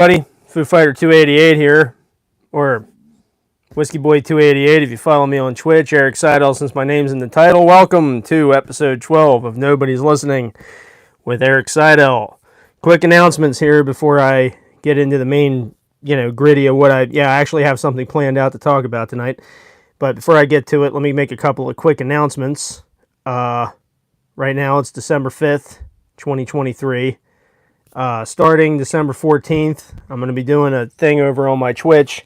Buddy, Foo Fighter 288 here, or Whiskey Boy 288 if you follow me on Twitch. Eric Seidel, since my name's in the title. Welcome to episode 12 of Nobody's Listening with Eric Seidel. Quick announcements here before I get into the main, gritty of what I actually have something planned out to talk about tonight. But before I get to it, let me make a couple of quick announcements. Right now it's December 5th, 2023. Starting December 14th, I'm going to be doing a thing over on my Twitch,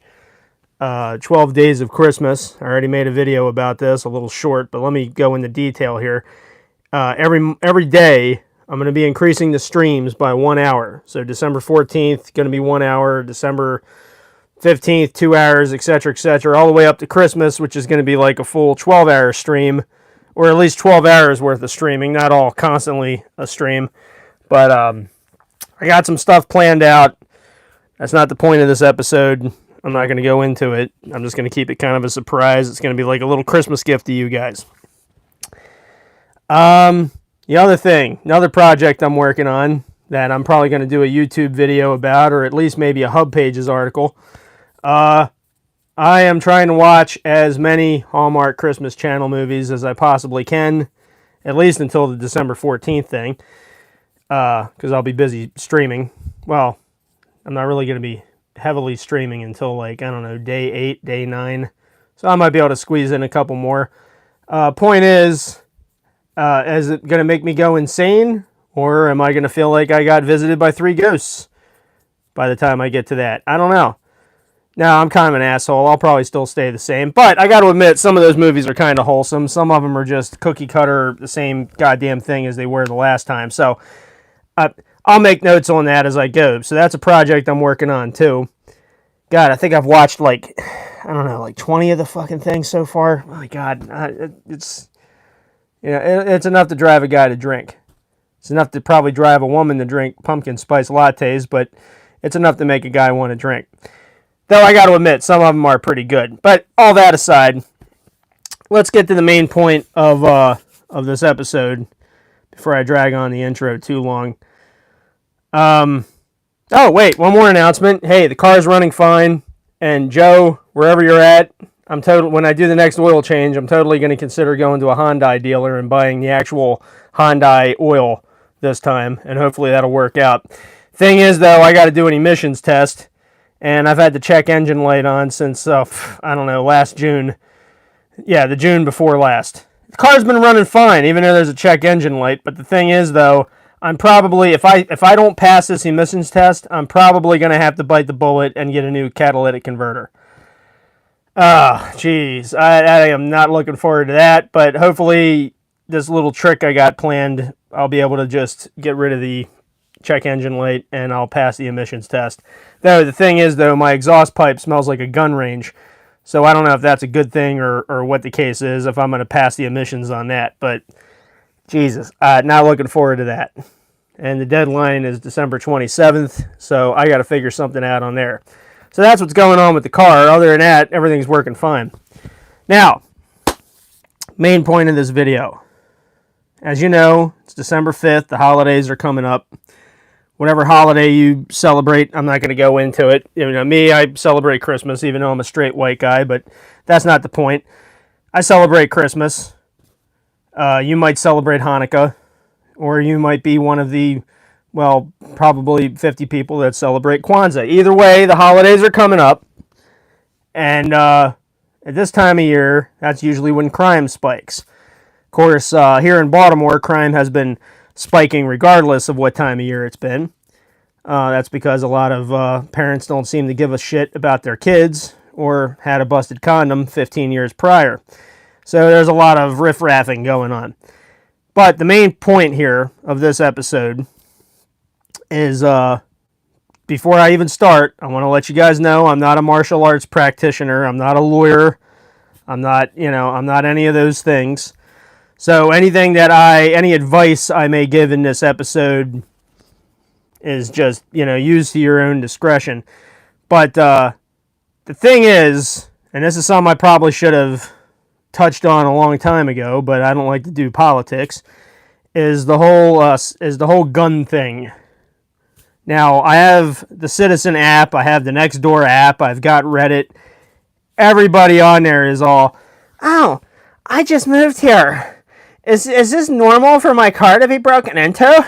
12 Days of Christmas. I already made a video about this, a little short, but let me go into detail here. Every day, I'm going to be increasing the streams by 1 hour. So December 14th, going to be 1 hour. December 15th, 2 hours, etc., all the way up to Christmas, which is going to be like a full 12-hour stream, or at least 12 hours worth of streaming, not all constantly a stream. But I got some stuff planned out. That's not the point of this episode. I'm not going to go into it. I'm just going to keep it kind of a surprise. It's going to be like a little Christmas gift to you guys. The other thing, another project I'm working on that I'm probably going to do a YouTube video about, or at least maybe a Hub Pages article. I am trying to watch as many Hallmark Christmas Channel movies as I possibly can, at least until the December 14th thing. Because I'll be busy streaming. Well, I'm not really going to be heavily streaming until, day 8, day 9. So I might be able to squeeze in a couple more. Point is it going to make me go insane? Or am I going to feel like I got visited by 3 ghosts by the time I get to that? I don't know. No, I'm kind of an asshole. I'll probably still stay the same. But I got to admit, some of those movies are kind of wholesome. Some of them are just cookie cutter, the same goddamn thing as they were the last time. So I'll make notes on that as I go. So that's a project I'm working on too. God, I think I've watched 20 of the fucking things so far. Oh my God, it's enough to drive a guy to drink. It's enough to probably drive a woman to drink pumpkin spice lattes, but it's enough to make a guy want to drink. Though I got to admit, some of them are pretty good. But all that aside, let's get to the main point of this episode before I drag on the intro too long. Oh, wait, one more announcement. Hey, the car's running fine. And Joe, wherever you're at, when I do the next oil change, I'm totally going to consider going to a Hyundai dealer and buying the actual Hyundai oil this time. And hopefully that'll work out. Thing is, though, I got to do an emissions test. And I've had the check engine light on since, last June. Yeah, the June before last. The car's been running fine, even though there's a check engine light. But the thing is, though, I'm probably, if I don't pass this emissions test, I'm probably going to have to bite the bullet and get a new catalytic converter. Jeez. I am not looking forward to that. But hopefully, this little trick I got planned, I'll be able to just get rid of the check engine light and I'll pass the emissions test. Though, the thing is, though, my exhaust pipe smells like a gun range. So I don't know if that's a good thing or what the case is, if I'm going to pass the emissions on that. But, Jesus, not looking forward to that. And the deadline is December 27th, so I got to figure something out on there. So that's what's going on with the car. Other than that, everything's working fine. Now, main point of this video. As you know, it's December 5th. The holidays are coming up. Whatever holiday you celebrate, I'm not going to go into it. Me, I celebrate Christmas, even though I'm a straight white guy, but that's not the point. I celebrate Christmas. You might celebrate Hanukkah, or you might be one of the, probably 50 people that celebrate Kwanzaa. Either way, the holidays are coming up, and at this time of year, that's usually when crime spikes. Of course, here in Baltimore, crime has been spiking regardless of what time of year it's been. That's because a lot of parents don't seem to give a shit about their kids or had a busted condom 15 years prior. So there's a lot of riff-raffing going on. But the main point here of this episode is, before I even start, I want to let you guys know I'm not a martial arts practitioner. I'm not a lawyer. I'm not any of those things. So any advice I may give in this episode is just, used to your own discretion. But the thing is, and this is something I probably should have touched on a long time ago, but I don't like to do politics, is the whole gun thing. Now, I have the Citizen app, I have the Nextdoor app, I've got Reddit. Everybody on there is all, oh, I just moved here. Is this normal for my car to be broken into?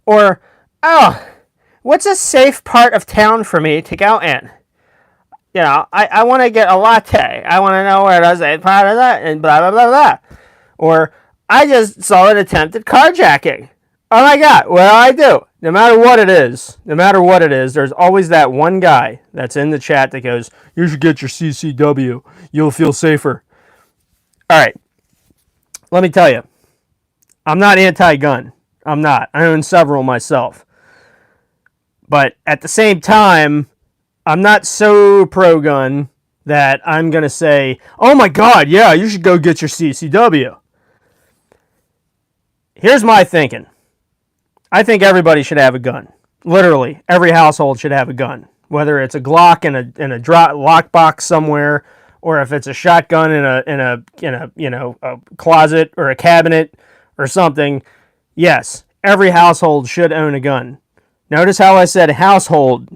Or, oh, what's a safe part of town for me to go in? You know, I want to get a latte. I want to know where there's a part of that, and blah, blah, blah, blah. Or, I just saw an attempted carjacking. Oh my God, what do I do? No matter what it is, there's always that one guy that's in the chat that goes, you should get your CCW. You'll feel safer. All right, let me tell you, I'm not anti-gun. I'm not. I own several myself. But at the same time, I'm not so pro-gun that I'm going to say, oh my God, yeah, you should go get your CCW. Here's my thinking. I think everybody should have a gun. Literally, every household should have a gun. Whether it's a Glock in a lockbox somewhere, or if it's a shotgun in a closet or a cabinet or something. Yes, every household should own a gun. Notice how I said household.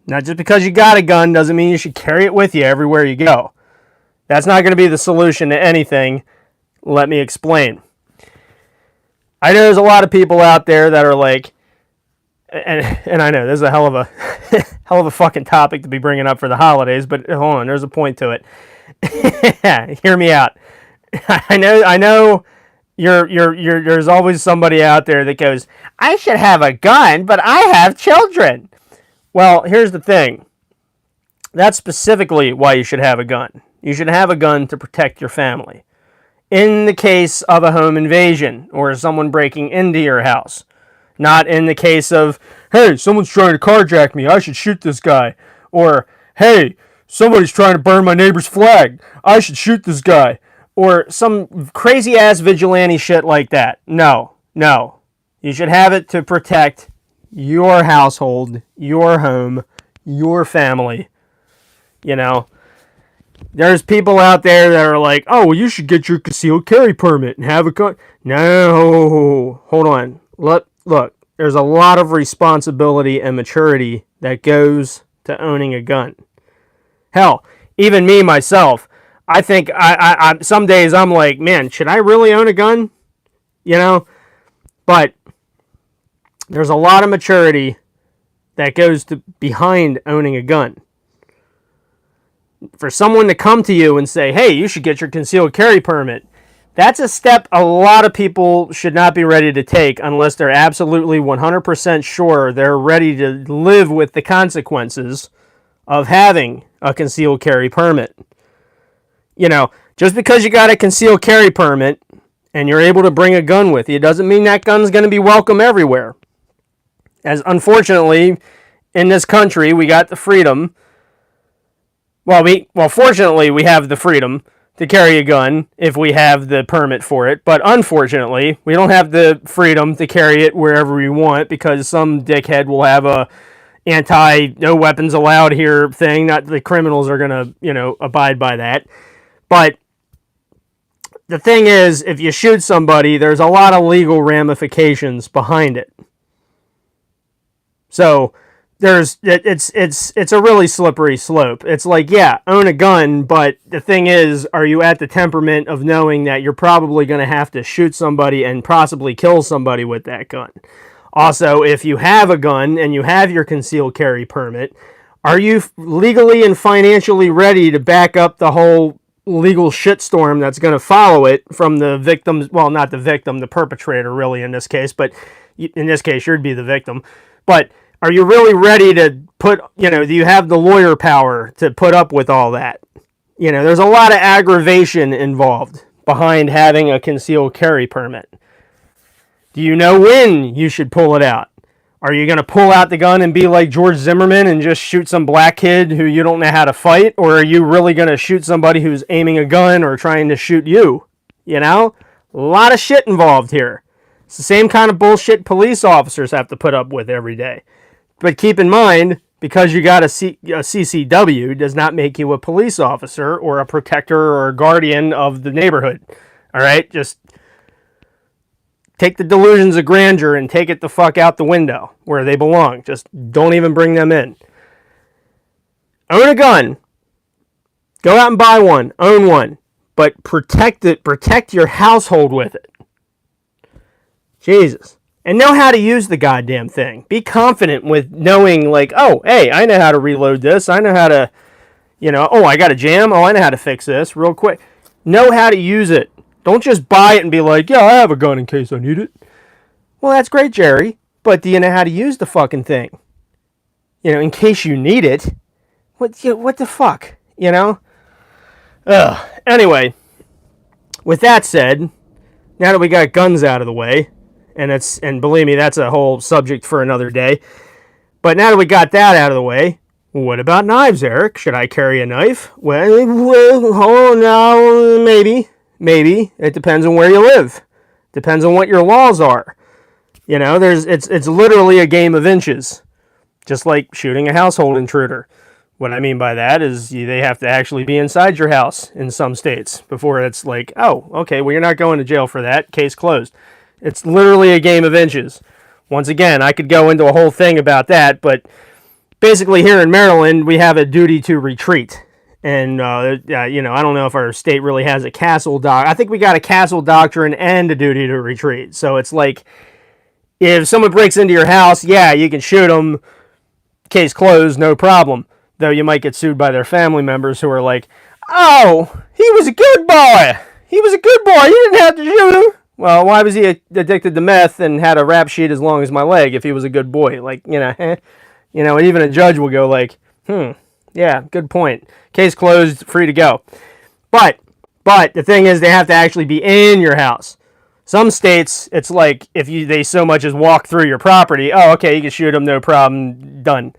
Not just because you got a gun doesn't mean you should carry it with you everywhere you go. That's not going to be the solution to anything. Let me explain. I know there's a lot of people out there that are like, and I know this is a hell of a fucking topic to be bringing up for the holidays, but hold on, there's a point to it. Hear me out. I know there's always somebody out there that goes, I should have a gun, but I have children. Well, here's the thing. That's specifically why you should have a gun. You should have a gun to protect your family. In the case of a home invasion or someone breaking into your house. Not in the case of, hey, someone's trying to carjack me, I should shoot this guy. Or, hey, somebody's trying to burn my neighbor's flag, I should shoot this guy. Or some crazy-ass vigilante shit like that. No. You should have it to protect your household, your home, your family. You know? There's people out there that are like, oh, well, you should get your concealed carry permit and have a gun. No, hold on. Look, there's a lot of responsibility and maturity that goes to owning a gun. Hell, even me, myself, I think I some days I'm like, man, should I really own a gun? You know? But there's a lot of maturity that goes behind owning a gun. For someone to come to you and say, hey, you should get your concealed carry permit, that's a step a lot of people should not be ready to take unless they're absolutely 100% sure they're ready to live with the consequences of having a concealed carry permit. You know, just because you got a concealed carry permit and you're able to bring a gun with you doesn't mean that gun's going to be welcome everywhere. As unfortunately, in this country, we got the freedom. Well, fortunately, we have the freedom to carry a gun if we have the permit for it. But unfortunately, we don't have the freedom to carry it wherever we want because some dickhead will have a no weapons allowed here thing. Not the criminals are going to, abide by that. But the thing is, if you shoot somebody, there's a lot of legal ramifications behind it. So it's a really slippery slope. It's like, yeah, own a gun, but the thing is, are you at the temperament of knowing that you're probably going to have to shoot somebody and possibly kill somebody with that gun? Also, if you have a gun and you have your concealed carry permit, are you legally and financially ready to back up the whole legal shitstorm that's going to follow it from the victims? Well, not the victim, the perpetrator, really, in this case, but in this case, you'd be the victim. But are you really ready to do you have the lawyer power to put up with all that? There's a lot of aggravation involved behind having a concealed carry permit. Do you know when you should pull it out? Are you going to pull out the gun and be like George Zimmerman and just shoot some black kid who you don't know how to fight? Or are you really going to shoot somebody who's aiming a gun or trying to shoot you? A lot of shit involved here. It's the same kind of bullshit police officers have to put up with every day. But keep in mind, because you got a CCW does not make you a police officer or a protector or a guardian of the neighborhood. All right? Just take the delusions of grandeur and take it the fuck out the window where they belong. Just don't even bring them in. Own a gun. Go out and buy one. Own one. But protect it. Protect your household with it. Jesus. And know how to use the goddamn thing. Be confident with knowing, like, oh, hey, I know how to reload this. I know how to, oh, I got a jam. Oh, I know how to fix this real quick. Know how to use it. Don't just buy it and be like, yeah, I have a gun in case I need it. Well, that's great, Jerry. But do you know how to use the fucking thing? In case you need it. What the fuck? Anyway, with that said, now that we got guns out of the way, and believe me, that's a whole subject for another day. But now that we got that out of the way, what about knives, Eric? Should I carry a knife? Well, no, maybe. It depends on where you live. Depends on what your laws are. It's literally a game of inches. Just like shooting a household intruder. What I mean by that is they have to actually be inside your house in some states before it's like, oh, okay, well, you're not going to jail for that. Case closed. It's literally a game of inches. Once again, I could go into a whole thing about that, but basically here in Maryland, we have a duty to retreat. And, I don't know if our state really has a castle I think we got a castle doctrine and a duty to retreat. So it's like, if someone breaks into your house, yeah, you can shoot them. Case closed, no problem. Though you might get sued by their family members who are like, oh, he was a good boy. He was a good boy. You didn't have to shoot him. Well, why was he addicted to meth and had a rap sheet as long as my leg if he was a good boy? Like, and even a judge will go like, yeah, good point. Case closed, free to go. But the thing is, they have to actually be in your house. Some states, it's like if they so much as walk through your property, oh, okay, you can shoot them, no problem, done.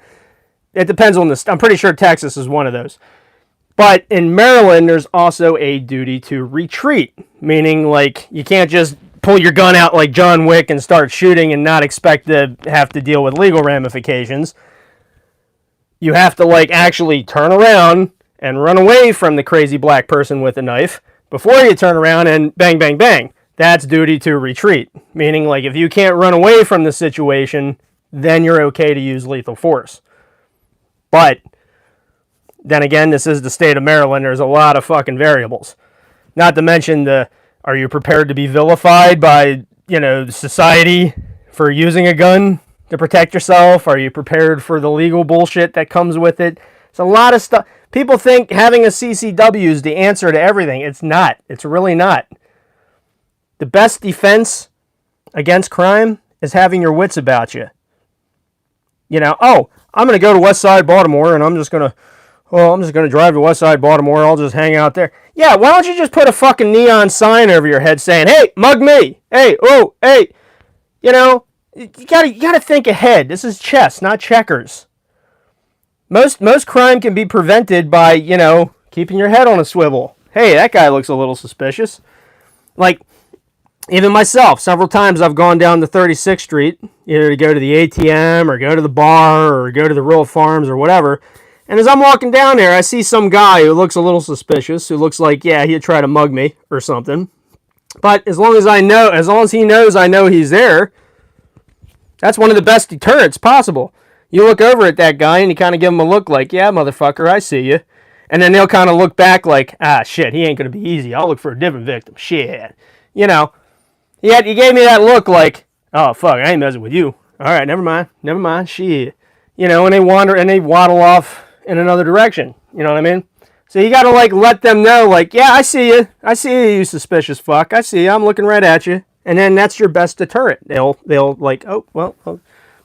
It depends on the. I'm pretty sure Texas is one of those. But in Maryland, there's also a duty to retreat, meaning like you can't just pull your gun out like John Wick and start shooting and not expect to have to deal with legal ramifications. You have to like actually turn around and run away from the crazy black person with a knife before you turn around and bang, bang, bang. That's duty to retreat, meaning like if you can't run away from the situation, then you're okay to use lethal force. But then again, this is the state of Maryland. There's a lot of fucking variables. Not to mention are you prepared to be vilified by, society for using a gun to protect yourself? Are you prepared for the legal bullshit that comes with it? It's a lot of stuff. People think having a CCW is the answer to everything. It's not. It's really not. The best defense against crime is having your wits about you. I'm going to go to West Side Baltimore and I'm just going to drive to West Side Baltimore. I'll just hang out there. Yeah, why don't you just put a fucking neon sign over your head saying, hey, mug me. Hey, oh, hey. You gotta think ahead. This is chess, not checkers. Most crime can be prevented by, keeping your head on a swivel. Hey, that guy looks a little suspicious. Like, even myself, several times I've gone down to 36th Street, either to go to the ATM or go to the bar or go to the Rural Farms or whatever. And as I'm walking down there, I see some guy who looks a little suspicious, who looks like, yeah, he'd try to mug me or something. But as long as he knows I know he's there, that's one of the best deterrents possible. You look over at that guy and you kind of give him a look like, yeah, motherfucker, I see you. And then they'll kind of look back like, ah, shit, he ain't going to be easy. I'll look for a different victim. Shit. He gave me that look like, oh, fuck, I ain't messing with you. All right, never mind, shit. And they waddle off in another direction. You know what I mean? So you got to, like, let them know, like, yeah, I see you, you suspicious fuck. I see you. I'm looking right at you. And then that's your best deterrent. They'll like, oh, well, blah,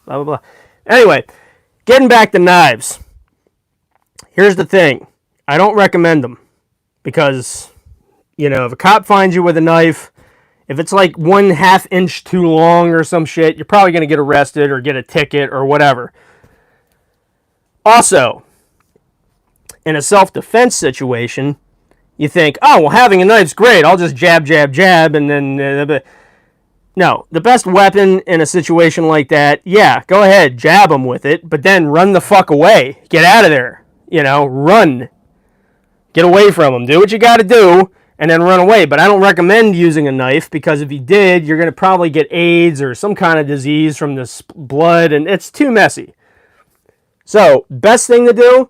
blah, blah. Anyway, getting back to knives. Here's the thing. I don't recommend them because, if a cop finds you with a knife, if it's like 1/2 inch too long or some shit, you're probably going to get arrested or get a ticket or whatever. Also, in a self-defense situation, you think, oh, well, having a knife's great. I'll just jab, jab, jab, and then... No, the best weapon in a situation like that, yeah, go ahead, jab them with it, but then run the fuck away. Get out of there. Run. Get away from them. Do what you got to do, and then run away. But I don't recommend using a knife, because if you did, you're going to probably get AIDS or some kind of disease from this blood, and it's too messy. So, best thing to do,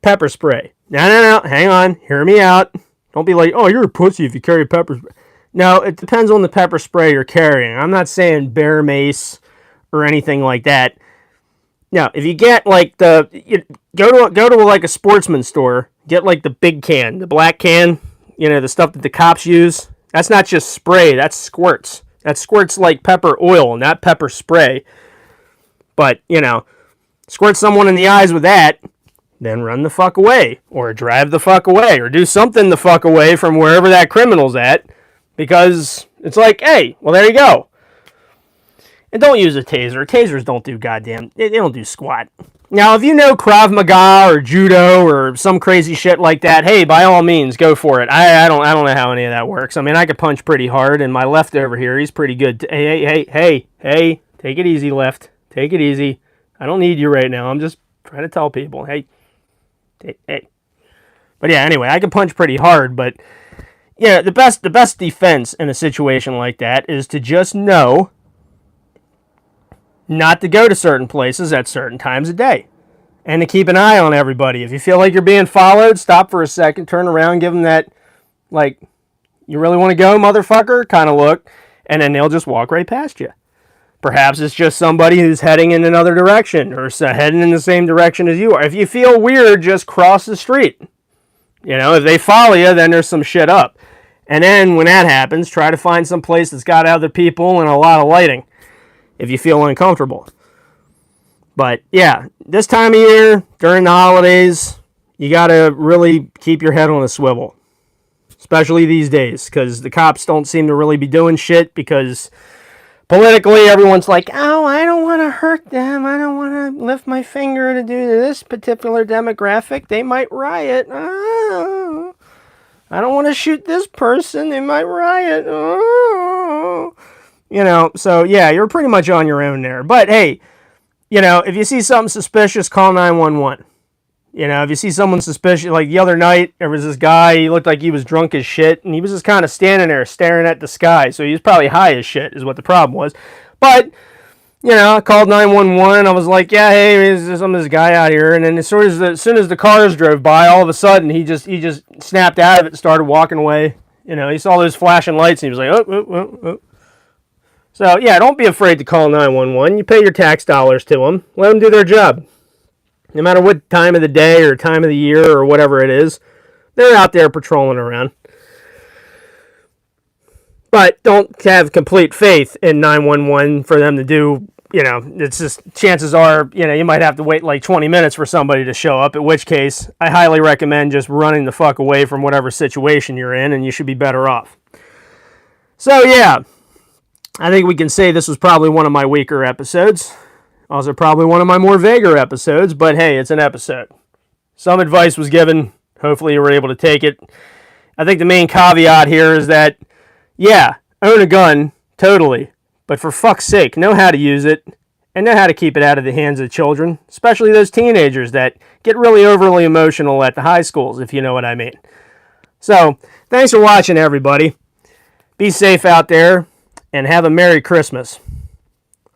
pepper spray. No, hang on, hear me out. Don't be like, oh, you're a pussy if you carry pepper spray. No, it depends on the pepper spray you're carrying. I'm not saying bear mace or anything like that. Now, if you get like go to like a sportsman's store, get like the big can, the black can, the stuff that the cops use. That's not just spray, that's squirts. That squirts like pepper oil, not pepper spray. But, squirt someone in the eyes with that, then run the fuck away, or drive the fuck away, or do something the fuck away from wherever that criminal's at, because it's like, hey, well, there you go. And don't use a taser. Tasers don't do they don't do squat. Now, if you know Krav Maga or Judo or some crazy shit like that, hey, by all means, go for it. I don't know how any of that works. I mean, I could punch pretty hard, and my left over here, he's pretty good. Hey, take it easy, left. Take it easy. I don't need you right now. I'm just trying to tell people, hey. But yeah, anyway, I can punch pretty hard, but yeah, the best defense in a situation like that is to just know not to go to certain places at certain times of day, and to keep an eye on everybody. If you feel like you're being followed, stop for a second, turn around, give them that, like, you really want to go, motherfucker, kind of look, and then they'll just walk right past you. Perhaps it's just somebody who's heading in another direction, or heading in the same direction as you are. If you feel weird, just cross the street. If they follow you, then there's some shit up. And then when that happens, try to find some place that's got other people and a lot of lighting, if you feel uncomfortable. But yeah, this time of year, during the holidays, you got to really keep your head on a swivel. Especially these days, because the cops don't seem to really be doing shit, because politically everyone's like, oh, I don't want to hurt them. I don't want to lift my finger to do this particular demographic. They might riot. Oh, I don't want to shoot this person. They might riot. Oh. So yeah, you're pretty much on your own there. But hey, if you see something suspicious, call 911. If you see someone suspicious, like the other night, there was this guy, he looked like he was drunk as shit, and he was just kind of standing there staring at the sky, so he was probably high as shit, is what the problem was. But, I called 911, I was like, yeah, hey, there's some of this guy out here, and then as soon as the cars drove by, all of a sudden, he just snapped out of it and started walking away. He saw those flashing lights, and he was like, oh. So, yeah, don't be afraid to call 911. You pay your tax dollars to them. Let them do their job. No matter what time of the day or time of the year or whatever it is, they're out there patrolling around. But don't have complete faith in 911 for them to do, it's just, chances are, you might have to wait like 20 minutes for somebody to show up, at which case, I highly recommend just running the fuck away from whatever situation you're in, and you should be better off. So, yeah, I think we can say this was probably one of my weaker episodes. Also probably one of my more vaguer episodes, but hey, it's an episode. Some advice was given. Hopefully you were able to take it. I think the main caveat here is that, yeah, own a gun, totally. But for fuck's sake, know how to use it, and know how to keep it out of the hands of children, especially those teenagers that get really overly emotional at the high schools, if you know what I mean. So, thanks for watching, everybody. Be safe out there, and have a Merry Christmas.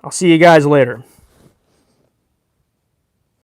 I'll see you guys later.